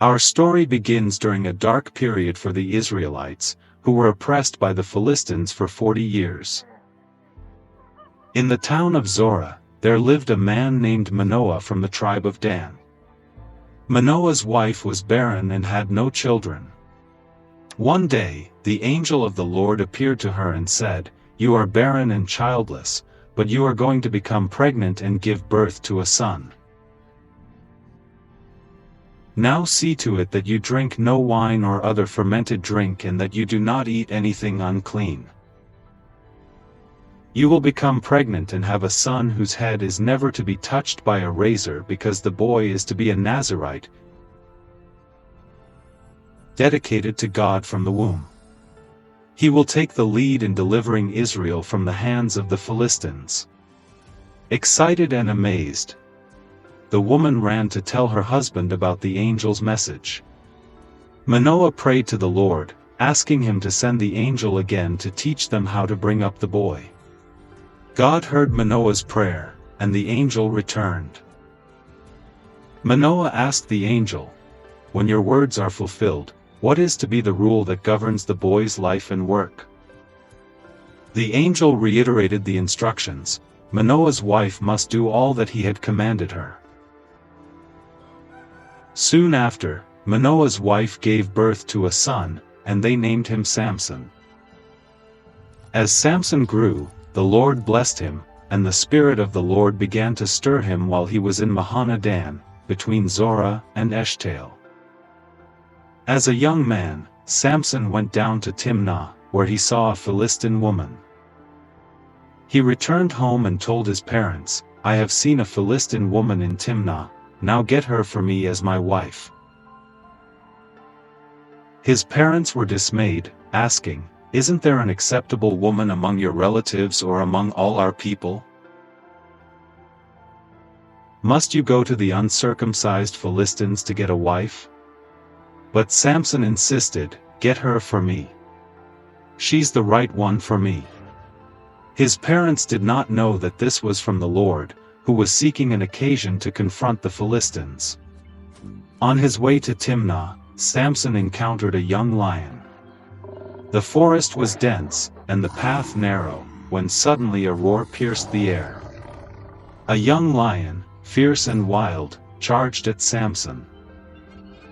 Our story begins during a dark period for the Israelites, who were oppressed by the Philistines for 40 years. In the town of Zorah, there lived a man named Manoah from the tribe of Dan. Manoah's wife was barren and had no children. One day, the angel of the Lord appeared to her and said, "You are barren and childless, but you are going to become pregnant and give birth to a son. Now see to it that you drink no wine or other fermented drink and that you do not eat anything unclean. You will become pregnant and have a son whose head is never to be touched by a razor because the boy is to be a Nazirite, dedicated to God from the womb. He will take the lead in delivering Israel from the hands of the Philistines." Excited and amazed, the woman ran to tell her husband about the angel's message. Manoah prayed to the Lord, asking him to send the angel again to teach them how to bring up the boy. God heard Manoah's prayer, and the angel returned. Manoah asked the angel, "When your words are fulfilled, what is to be the rule that governs the boy's life and work?" The angel reiterated the instructions. Manoah's wife must do all that he had commanded her. Soon after, Manoah's wife gave birth to a son, and they named him Samson. As Samson grew, the Lord blessed him, and the Spirit of the Lord began to stir him while he was in Mahaneh-dan, between Zorah and Eshtaol. As a young man, Samson went down to Timnah, where he saw a Philistine woman. He returned home and told his parents, "I have seen a Philistine woman in Timnah, now get her for me as my wife." His parents were dismayed, asking, "Isn't there an acceptable woman among your relatives or among all our people? Must you go to the uncircumcised Philistines to get a wife?" But Samson insisted, "Get her for me. She's the right one for me." His parents did not know that this was from the Lord, who was seeking an occasion to confront the Philistines. On his way to Timnah, Samson encountered a young lion. The forest was dense, and the path narrow, when suddenly a roar pierced the air. A young lion, fierce and wild, charged at Samson.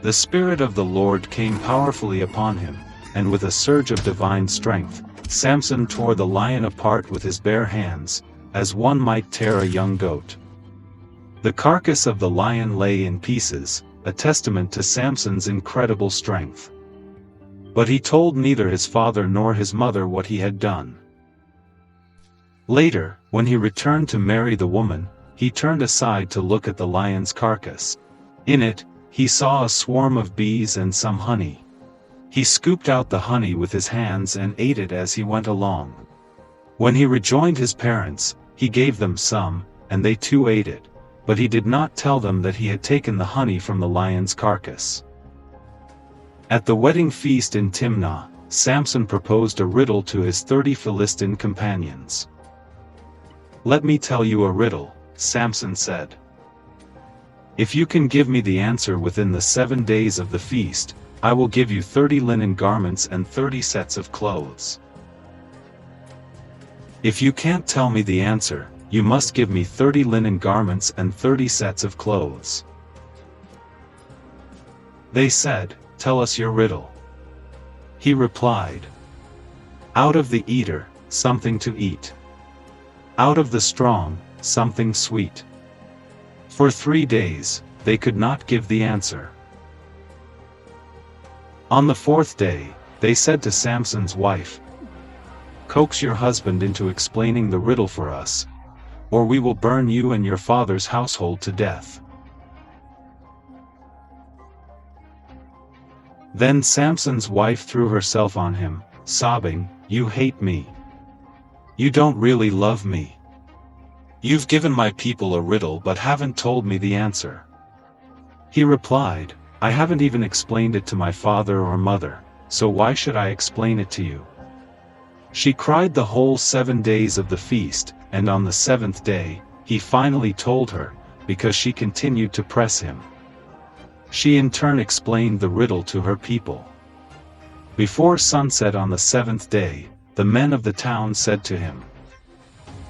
The Spirit of the Lord came powerfully upon him, and with a surge of divine strength, Samson tore the lion apart with his bare hands, as one might tear a young goat. The carcass of the lion lay in pieces, a testament to Samson's incredible strength. But he told neither his father nor his mother what he had done. Later, when he returned to marry the woman, he turned aside to look at the lion's carcass. In it, he saw a swarm of bees and some honey. He scooped out the honey with his hands and ate it as he went along. When he rejoined his parents, he gave them some, and they too ate it, but he did not tell them that he had taken the honey from the lion's carcass. At the wedding feast in Timnah, Samson proposed a riddle to his 30 Philistine companions. "Let me tell you a riddle," Samson said. "If you can give me the answer within the 7 days of the feast, I will give you 30 linen garments and 30 sets of clothes. If you can't tell me the answer, you must give me 30 linen garments and 30 sets of clothes." They said, "Tell us your riddle." He replied, "Out of the eater, something to eat. Out of the strong, something sweet." For 3 days, they could not give the answer. On the 4th day, they said to Samson's wife, "Coax your husband into explaining the riddle for us, or we will burn you and your father's household to death." Then Samson's wife threw herself on him, sobbing, "You hate me. You don't really love me. You've given my people a riddle but haven't told me the answer." He replied, "I haven't even explained it to my father or mother, so why should I explain it to you?" She cried the whole 7 days of the feast, and on the 7th day, he finally told her, because she continued to press him. She in turn explained the riddle to her people. Before sunset on the seventh day, the men of the town said to him,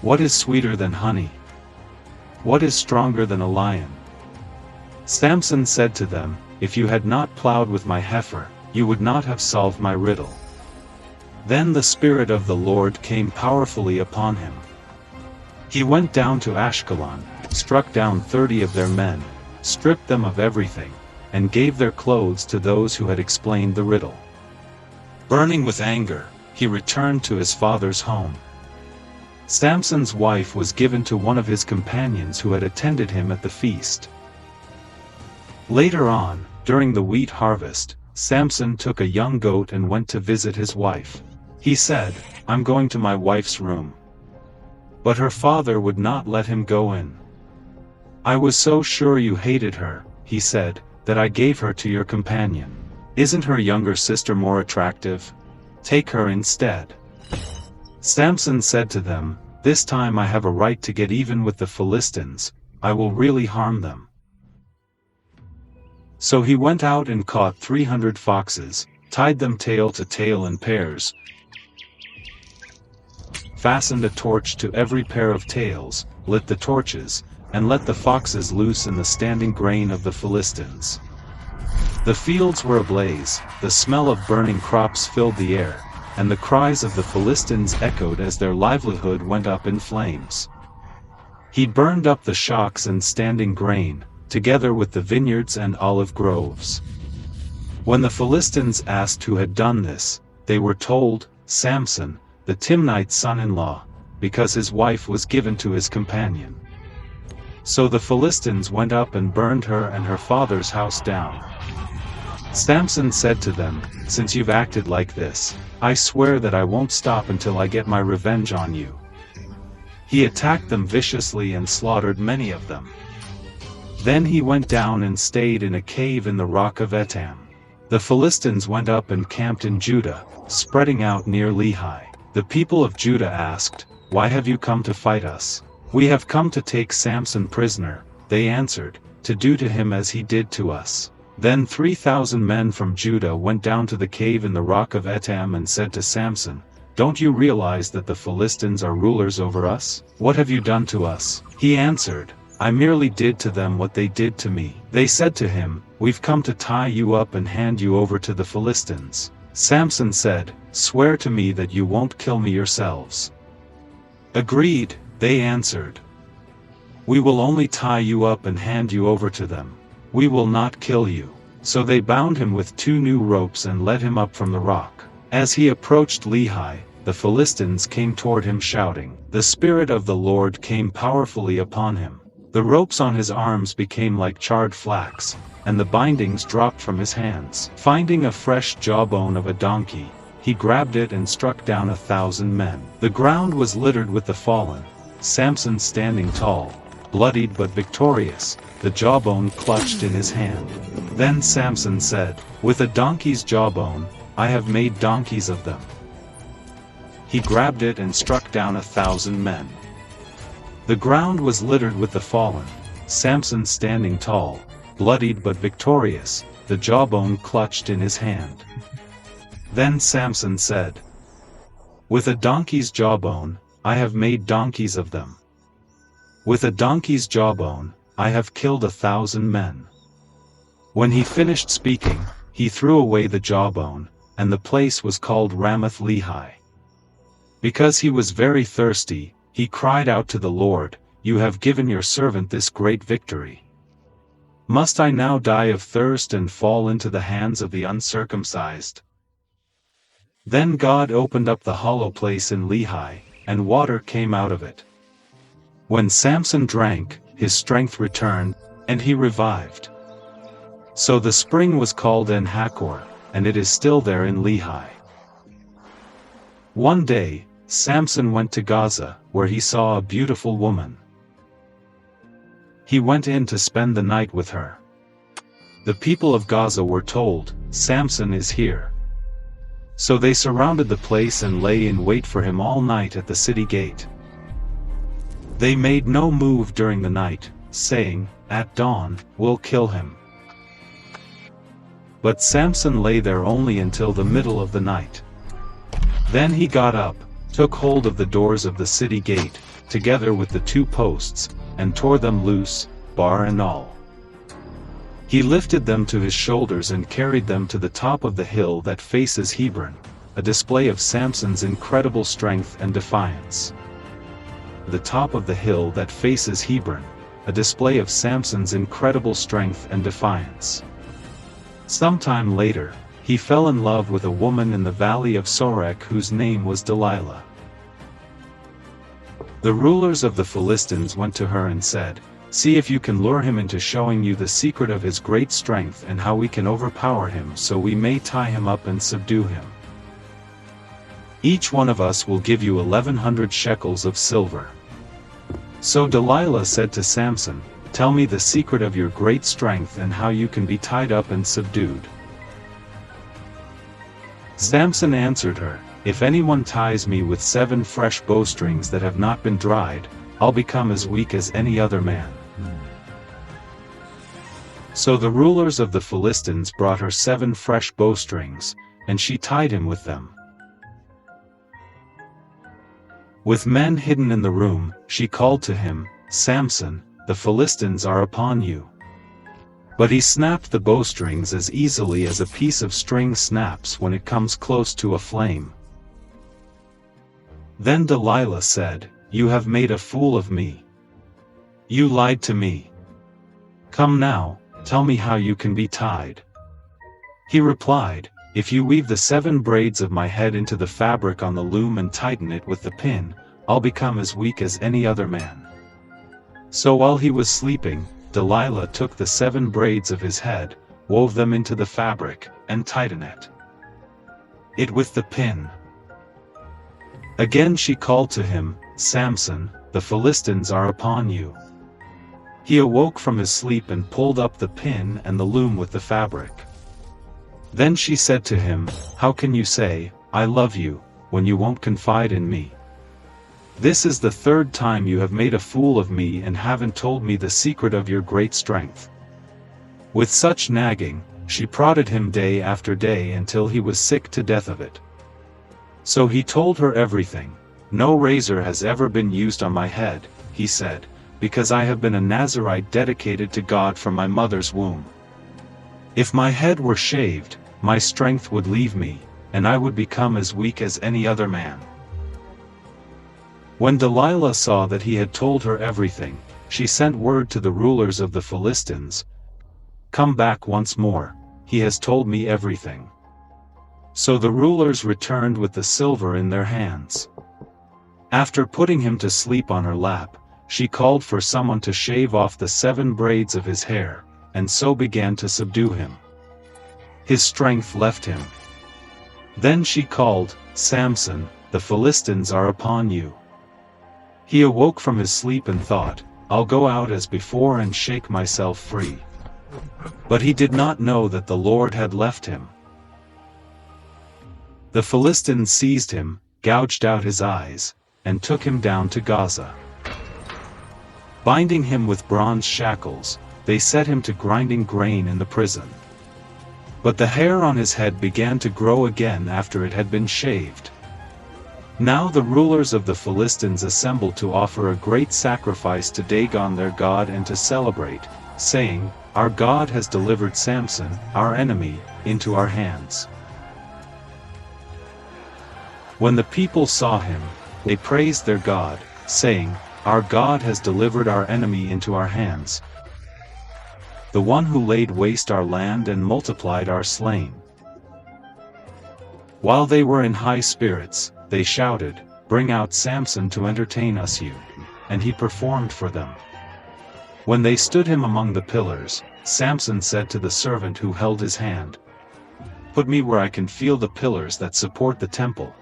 "What is sweeter than honey? What is stronger than a lion?" Samson said to them, "If you had not plowed with my heifer, you would not have solved my riddle." Then the Spirit of the Lord came powerfully upon him. He went down to Ashkelon, struck down 30 of their men, stripped them of everything, and gave their clothes to those who had explained the riddle. Burning with anger, he returned to his father's home. Samson's wife was given to one of his companions who had attended him at the feast. Later on, during the wheat harvest, Samson took a young goat and went to visit his wife. He said, "I'm going to my wife's room." But her father would not let him go in. "I was so sure you hated her," he said, "that I gave her to your companion. Isn't her younger sister more attractive? Take her instead." Samson said to them, "This time I have a right to get even with the Philistines. I will really harm them." So he went out and caught 300 foxes, tied them tail to tail in pairs, fastened a torch to every pair of tails, lit the torches, and let the foxes loose in the standing grain of the Philistines. The fields were ablaze, the smell of burning crops filled the air, and the cries of the Philistines echoed as their livelihood went up in flames. He burned up the shocks and standing grain, together with the vineyards and olive groves. When the Philistines asked who had done this, they were told, "Samson, the Timnite's son-in-law, because his wife was given to his companion." So the Philistines went up and burned her and her father's house down. Samson said to them, "Since you've acted like this, I swear that I won't stop until I get my revenge on you." He attacked them viciously and slaughtered many of them. Then he went down and stayed in a cave in the rock of Etam. The Philistines went up and camped in Judah, spreading out near Lehi. The people of Judah asked, "Why have you come to fight us?" "We have come to take Samson prisoner," they answered, "to do to him as he did to us." Then 3,000 men from Judah went down to the cave in the rock of Etam and said to Samson, "Don't you realize that the Philistines are rulers over us? What have you done to us?" He answered, "I merely did to them what they did to me." They said to him, "We've come to tie you up and hand you over to the Philistines." Samson said, "Swear to me that you won't kill me yourselves." "Agreed," they answered. "We will only tie you up and hand you over to them. We will not kill you." So they bound him with 2 new ropes and led him up from the rock. As he approached Lehi, the Philistines came toward him shouting. The Spirit of the Lord came powerfully upon him. The ropes on his arms became like charred flax, and the bindings dropped from his hands. Finding a fresh jawbone of a donkey, he grabbed it and struck down 1,000 men. The ground was littered with the fallen, Samson standing tall, bloodied but victorious, the jawbone clutched in his hand. Then Samson said, "With a donkey's jawbone, I have made donkeys of them." He grabbed it and struck down 1,000 men. The ground was littered with the fallen, Samson standing tall, bloodied but victorious, the jawbone clutched in his hand. Then Samson said, "With a donkey's jawbone, I have made donkeys of them. With a donkey's jawbone, I have killed 1,000 men." When he finished speaking, he threw away the jawbone, and the place was called Ramath Lehi. Because he was very thirsty, he cried out to the Lord, "You have given your servant this great victory. Must I now die of thirst and fall into the hands of the uncircumcised?" Then God opened up the hollow place in Lehi, and water came out of it. When Samson drank, his strength returned, and he revived. So the spring was called En-Hakkore, and it is still there in Lehi. One day, Samson went to Gaza, where he saw a beautiful woman. He went in to spend the night with her. The people of Gaza were told, "Samson is here." So they surrounded the place and lay in wait for him all night at the city gate. They made no move during the night, saying, "At dawn, we'll kill him." But Samson lay there only until the middle of the night. Then he got up, took hold of the doors of the city gate, together with the 2 posts, and tore them loose, bar and all. He lifted them to his shoulders and carried them to the top of the hill that faces Hebron, a display of Samson's incredible strength and defiance. The top of the hill that faces Hebron, a display of Samson's incredible strength and defiance. Sometime later, he fell in love with a woman in the valley of Sorek whose name was Delilah. The rulers of the Philistines went to her and said, "See if you can lure him into showing you the secret of his great strength and how we can overpower him so we may tie him up and subdue him. Each one of us will give you 1,100 shekels of silver." So Delilah said to Samson, "Tell me the secret of your great strength and how you can be tied up and subdued." Samson answered her, "If anyone ties me with 7 fresh bowstrings that have not been dried, I'll become as weak as any other man." So the rulers of the Philistines brought her 7 fresh bowstrings, and she tied him with them. With men hidden in the room, she called to him, "Samson, the Philistines are upon you." But he snapped the bowstrings as easily as a piece of string snaps when it comes close to a flame. Then Delilah said, "You have made a fool of me. You lied to me. Come now, tell me how you can be tied." He replied, "If you weave the 7 braids of my head into the fabric on the loom and tighten it with the pin, I'll become as weak as any other man." So while he was sleeping, Delilah took the 7 braids of his head, wove them into the fabric, and tightened it with the pin. Again she called to him, "Samson, the Philistines are upon you." He awoke from his sleep and pulled up the pin and the loom with the fabric. Then she said to him, "How can you say, 'I love you,' when you won't confide in me? This is the 3rd time you have made a fool of me and haven't told me the secret of your great strength." With such nagging, she prodded him day after day until he was sick to death of it. So he told her everything. "No razor has ever been used on my head," he said, "because I have been a Nazirite dedicated to God from my mother's womb. If my head were shaved, my strength would leave me, and I would become as weak as any other man." When Delilah saw that he had told her everything, she sent word to the rulers of the Philistines, "Come back once more, he has told me everything." So the rulers returned with the silver in their hands. After putting him to sleep on her lap, she called for someone to shave off the 7 braids of his hair, and so began to subdue him. His strength left him. Then she called, "Samson, the Philistines are upon you." He awoke from his sleep and thought, "I'll go out as before and shake myself free." But he did not know that the Lord had left him. The Philistines seized him, gouged out his eyes, and took him down to Gaza. Binding him with bronze shackles, they set him to grinding grain in the prison. But the hair on his head began to grow again after it had been shaved. Now the rulers of the Philistines assembled to offer a great sacrifice to Dagon their god and to celebrate, saying, "Our God has delivered Samson, our enemy, into our hands." When the people saw him, they praised their God, saying, "Our God has delivered our enemy into our hands, the one who laid waste our land and multiplied our slain." While they were in high spirits, they shouted, "Bring out Samson to entertain us you." And he performed for them. When they stood him among the pillars, Samson said to the servant who held his hand, "Put me where I can feel the pillars that support the temple,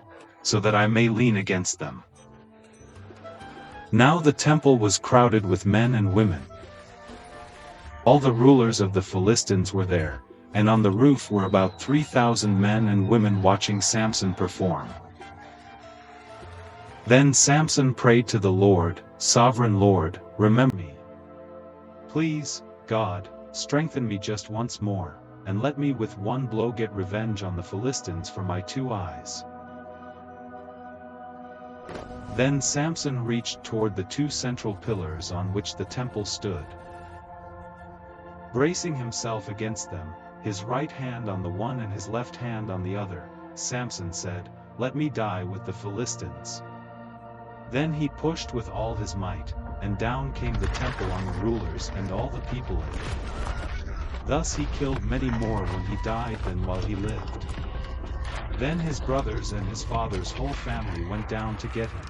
so that I may lean against them." Now the temple was crowded with men and women. All the rulers of the Philistines were there, and on the roof were about 3,000 men and women watching Samson perform. Then Samson prayed to the Lord, "Sovereign Lord, remember me. Please, God, strengthen me just once more, and let me with one blow get revenge on the Philistines for my 2 eyes." Then Samson reached toward the 2 central pillars on which the temple stood. Bracing himself against them, his right hand on the one and his left hand on the other, Samson said, "Let me die with the Philistines." Then he pushed with all his might, and down came the temple on the rulers and all the people in it. Thus he killed many more when he died than while he lived. Then his brothers and his father's whole family went down to get him.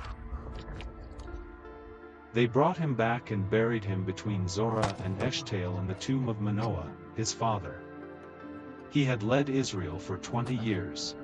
They brought him back and buried him between Zorah and Eshtaol in the tomb of Manoah, his father. He had led Israel for 20 years.